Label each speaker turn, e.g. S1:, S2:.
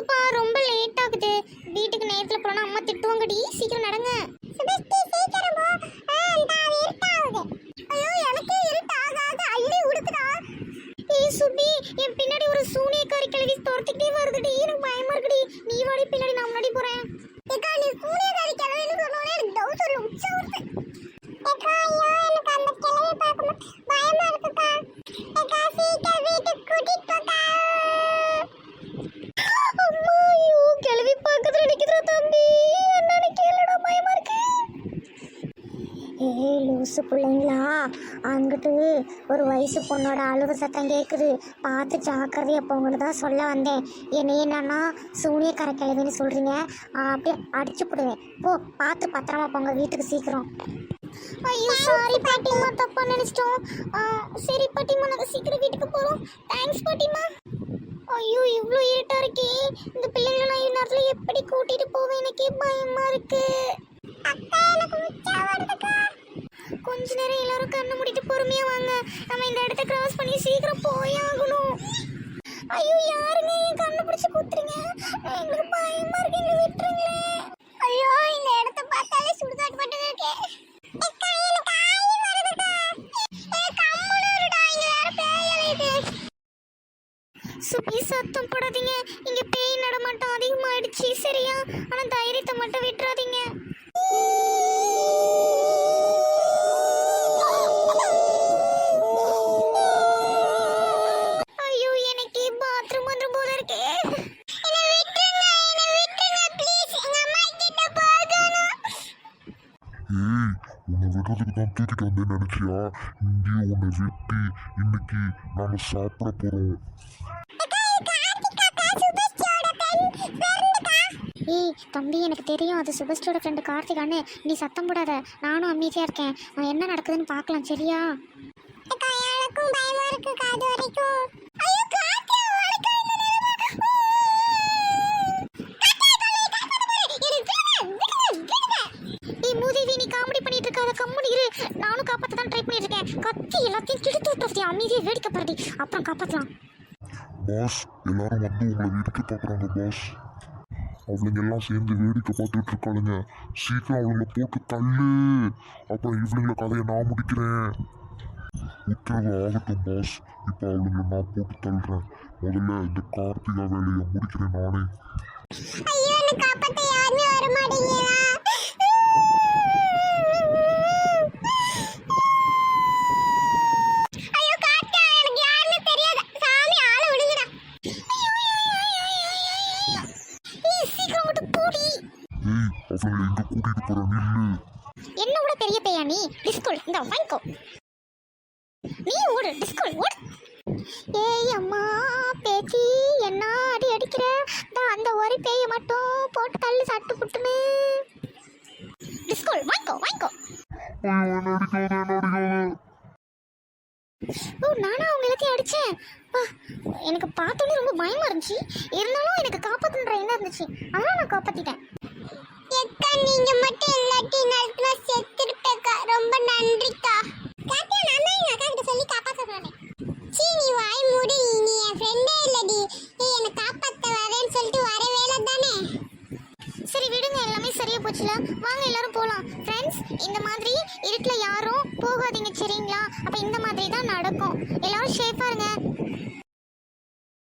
S1: வாங்கப்பா, ரொம்ப லேட் ஆகுது. வீட்டுக்கு நேரத்துல போனா அம்மா திட்டுவாங்கடி. சீக்கிரம் நடங்க. சீக்கிரம் போ. இருட்டாகுது. ஐயோ எனக்கு இருட்டாகாது. ஐயோ உடுக்குடா. ஏய் சுபி, என் பின்னாடி ஒரு சூனியக்காரி கிழவி துரத்திட்டே வருதுடி. எனக்கு பயமா இருக்குடி. நீ வாடி பின்னாடி, நான் முன்னாடி போறேன். ஏக்கா நீ சூனியக்காரி கிழவின்னு சொன்னோனே எனக்கு டவுட் வருது. உச்ச வருது. ஏக்கா ஐயோ எனக்கு அந்த கிழவி பார்க்கும்போது பயமா இருக்குக்கா. ஏக்கா சீக்கிரம் வீட்டுக்கு கூட்டிட்டு போக்கா. அம்மா ஐயோ கிழவி பக்கத்துல நிக்குதுடா தம்பி. என்னன்னு கேளுடா, பயமா இருக்கு. ஏய் லூசு பிள்ளைங்களா, அங்கிட்டு ஒரு வயசு பொண்ணோட அழுக சத்தம் கேட்குது. பார்த்து ஜாக்கிரதையா போங்கன்னு தான் சொல்ல வந்தேன். என்னன்னா சூனியக்கார கிழவின்னு சொல்கிறீங்க, அப்படியே அடிச்சு போடுவேன். போ பார்த்து பத்திரமா போங்க வீட்டுக்கு சீக்கிரம். ஐயோ சாரி பாட்டிமா, தப்பா நினைச்சிட்டோம். சரி பாட்டிமா, நாங்கள் சீக்கிரம் வீட்டுக்கு போகிறோம். தேங்க்ஸ் பாட்டிமா. ஐயோ இவ்வளோ இருட்டா இருக்கே. இந்த பிள்ளைங்களை நான் இந்நேரத்துல எப்படி கூட்டிட்டு போவேன்? எனக்கே பயமா இருக்கு. கொஞ்ச நேரம் எல்லாரும் கண்ணு மூடிட்டு பொறுமையா வாங்க. நம்ம இந்த இடத்த கிராஸ் பண்ணி சீக்கிரம் போயாகணும். ஐயோ யாருங்க என் கண்ணு பிடிச்சு குத்துறீங்க? எங்களுக்கு பயமா இருக்கு, எங்களை விட்டுருங்களே. ஐயோ இந்த இடத்த பார்த்தாலே சுடுகாட்டு மட்டும் இருக்கே. சுபி சத்தம் போடாதீங்க. இங்க பேய் நடமாட்டம் அதிகமாயிடுச்சு சரியா? ஆனா தைரியத்தை மட்டும் விட்டுறாதீங்க. ஐயோ எனக்கு பாத்ரூம் வந்து போல இருக்கே.
S2: உன்னை விடுறதுக்கு தான் தூக்கிட்டு வந்தேன்னு நினைச்சியா? இங்கேயும் உன்னை வெட்டி இன்னைக்கு நாங்க சாப்பிட போறோம்.
S1: ஏய் தம்பி, எனக்கு தெரியும் அது சுபஸ்டோட ஃப்ரெண்டு கார்த்திகான்னு. நீ சத்தம் போடாத, நானும் அமைதியா இருக்கேன். என்ன நடக்குதுன்னு பார்க்கலாம் சரியா? எனக்கும் பயமா இருக்கு காது வரைக்கும். நானும் காப்பாற்ற தான் ட்ரை பண்ணிட்டு இருக்கேன். கத்தி எல்லாத்தையும் கிழித்து விட்டுருச்சு. அமைதியை வேடிக்கை பாருடி, அப்புறம் காப்பாற்றலாம்.
S2: பாஸ் எல்லாரும் வந்து உங்களை வேடிக்கை பார்க்குறாங்க பாஸ். அவளுங்க எல்லாம் சேர்ந்து வேடிக்கை பார்த்துட்டு இருக்காளுங்க. சீக்கிரம் அவளுங்களை போட்டு தள்ளு, அப்புறம் இவளுங்களை கதையை நான் முடிக்கிறேன். உத்தரவு ஆகட்டும் பாஸ். இப்போ அவளுங்களை நான் போட்டு தள்ளுறேன். முதல்ல இந்த கார்த்திகா வேலையை முடிக்கிறேன் நானே. அவங்களை எங்க கூட்டிட்டு போற நில்லு.
S1: என்ன விட பெரிய பையா நீ? டிஸ்கோல் இந்த வாங்கிக்கோ. நீ ஓடு டிஸ்கோல் ஓடு. ஏய் அம்மா பேச்சி, என்ன அடி அடிக்கிற? அந்த ஒரு பேயை மட்டும் போட்டு தள்ளி சட்டு புட்டுன்னு. டிஸ்கோல் வாங்கிக்கோ வாங்கிக்கோ. ஓ நானா அவங்க எல்லாத்தையும் அடிச்சேன். எனக்கு பார்த்தோன்னே ரொம்ப பயமா இருந்துச்சு. இருந்தாலும் எனக்கு காப்பாத்துன்ற என்ன இருந்துச்சு, அதனால நான் காப்பாத்திட்டேன். நீங்க மட்டும் இல்லாட்டி நான் செத்துருப்பேக்கா. ரொம்ப நன்றிக்கா. காத்தியா நான் தான் எங்க அக்கா கிட்ட சொல்லி காப்பாத்த சொன்னேன். சீ நீ வாய் மூடி. நீ என் ஃப்ரெண்டே இல்லடி. ஏய் என்ன காப்பாத்த வரேன்னு சொல்லிட்டு வர வேலை தானே. சரி விடுங்க, எல்லாமே சரியா போச்சுல. வாங்க எல்லாரும் போலாம். ஃப்ரெண்ட்ஸ், இந்த மாதிரி